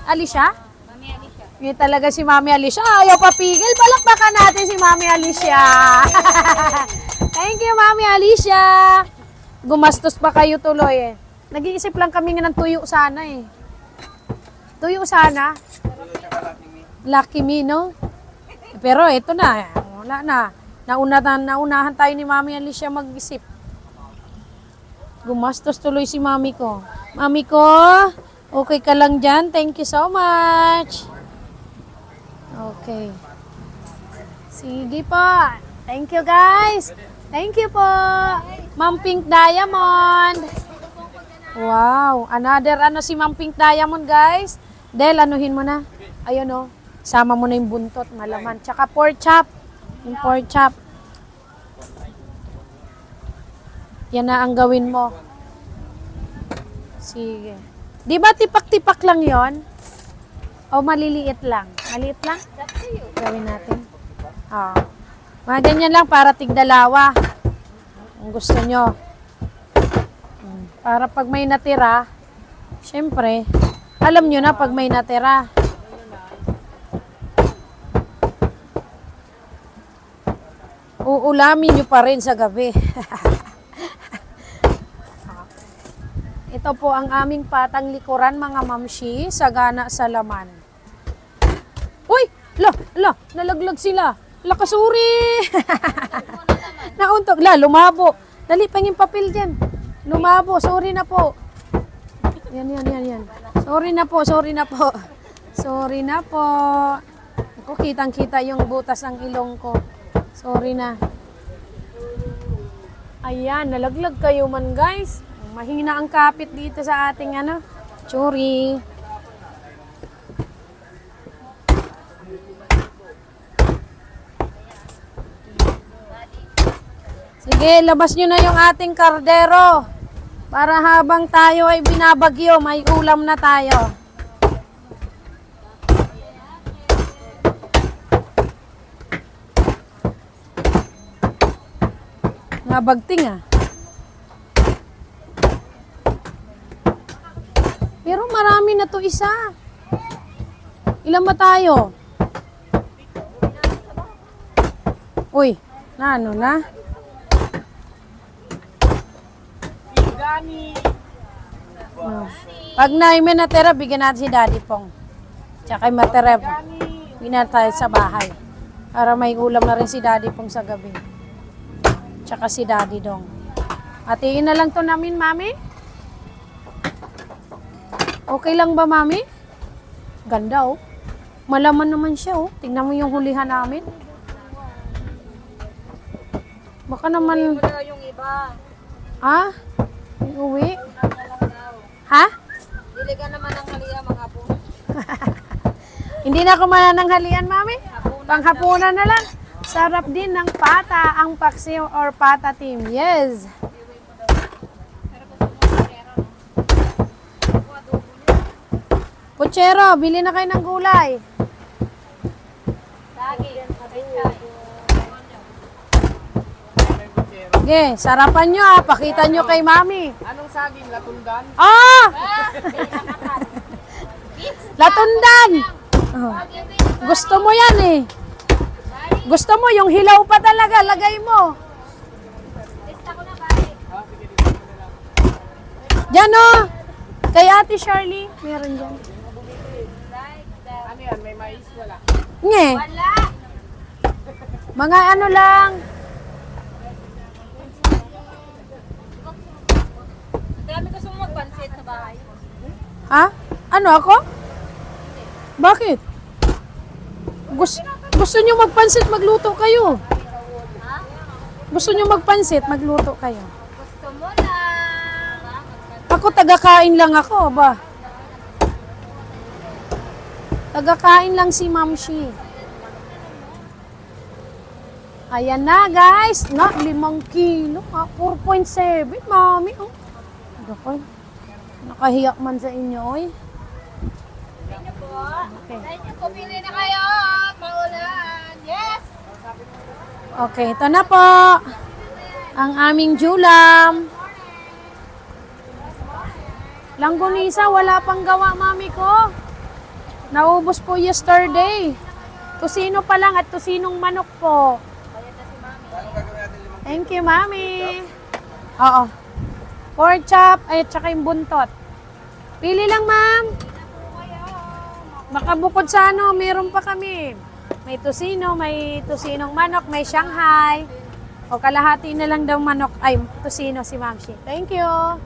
Alicia? Mami Alicia. Yun talaga si Mami Alicia. Ayaw papigil. Palakpakan natin si Mami Alicia. Thank you, Mami Alicia. Gumastos pa kayo tuloy eh. Nag-iisip lang kami nga ng tuyo sana eh. Tuyo sana. Lucky me, no? Pero ito na. Wala na. Naunahan tayo ni Mami Alicia mag-isip. Gumastos tuloy si Mami ko. Mami ko, okay ka lang dyan? Thank you so much. Okay. Sige po. Thank you guys. Thank you po. Ma'am Pink Diamond. Wow. Another si Ma'am Pink Diamond guys. Del, anuhin mo na. Ayun o. Sama mo na yung buntot, malaman. Tsaka pork chop. Yung pork chop. Yan na ang gawin mo. Sige. Di ba tipak-tipak lang yon? O maliliit lang? Maliit lang? Gawin natin. Oh. Mga ganyan lang para tigdalawa. Kung gusto nyo. Para pag may natira, syempre, alam nyo na pag may natira. Uulamin nyo pa rin sa gabi. Ito po ang aming patang likuran, mga mamshi, sagana sa laman. Uy! Nalaglag sila. Kasuri! Nauntog. Lumabo. Dali, panging papel dyan. Lumabo. Sorry na po. Yan. Sorry na po. Sorry na po. Ako, kitang-kita yung butas ng ilong ko. Sorry na. Ayan, nalaglag kayo man, guys. Mahina ang kapit dito sa ating churi. Sige, labas nyo na yung ating kardero. Para habang tayo ay binabagyo, may ulam na tayo. Nabagting Pero marami na to isa. Ilan ba tayo? Uy, ano na? Oh. Pag naime natira, bigyan natin si Daddy Pong. Tsaka yung matira, bigyan tayo sa bahay. Para may ulam na rin si Daddy Pong sa gabi. Tsaka si Daddy Dong. Hatiin na lang to namin, Mami. Okay lang ba, Mami? Ganda, oh. Malaman naman siya, oh. Tingnan mo yung hulihan namin. Baka naman... Yung iba. Ha? Uwi? Ha? Dili ka naman ng halian mga po. Hindi na ako manananghalian, Mami. Panghapunan na lang. Sarap din ng pata ang paksiw or pata team. Yes. Puchero, bili na kayo ng gulay. Okay, sarapan nyo pakita nyo kay Mami. Anong saging? Latundan? Ah! Latundan! Oh. Gusto mo yan eh. Gusto mo yung hilaw pa talaga, lagay mo. Diyan oh. Kay Ate Shirley, meron dyan. Ano yan? May mais? Wala? Nge. Wala. Mga ano lang. Dami gusto mo magpansit sa bahay. Ha? Ano ako? Bakit? Gusto nyo magpansit, magluto kayo. Gusto nyo magpansit, magluto kayo. Gusto mo lang. Ako, taga-kain lang ako, ba? Taga-kain lang si Ma'am Shi. Ayan na, guys. 5 kilo. 4.7, Mami. Oh. Ako, nakahiyak man sa inyo, oy. Thank you po. Okay. Thank you po. Pili na kayo. Maulan. Yes. Okay, ito na po. Ang aming julam. Langgonisa, wala pang gawa, Mami ko. Naubos po yesterday. Tusino pa lang at tusinong manok po. Thank you, Mami. Oo. Pork chop, at saka yung buntot. Pili lang, ma'am. Baka bukod sa ano, meron pa kami. May tusinong manok, may Shanghai. O kalahati na lang daw manok, ay tusino si Ma'am Shi. Thank you.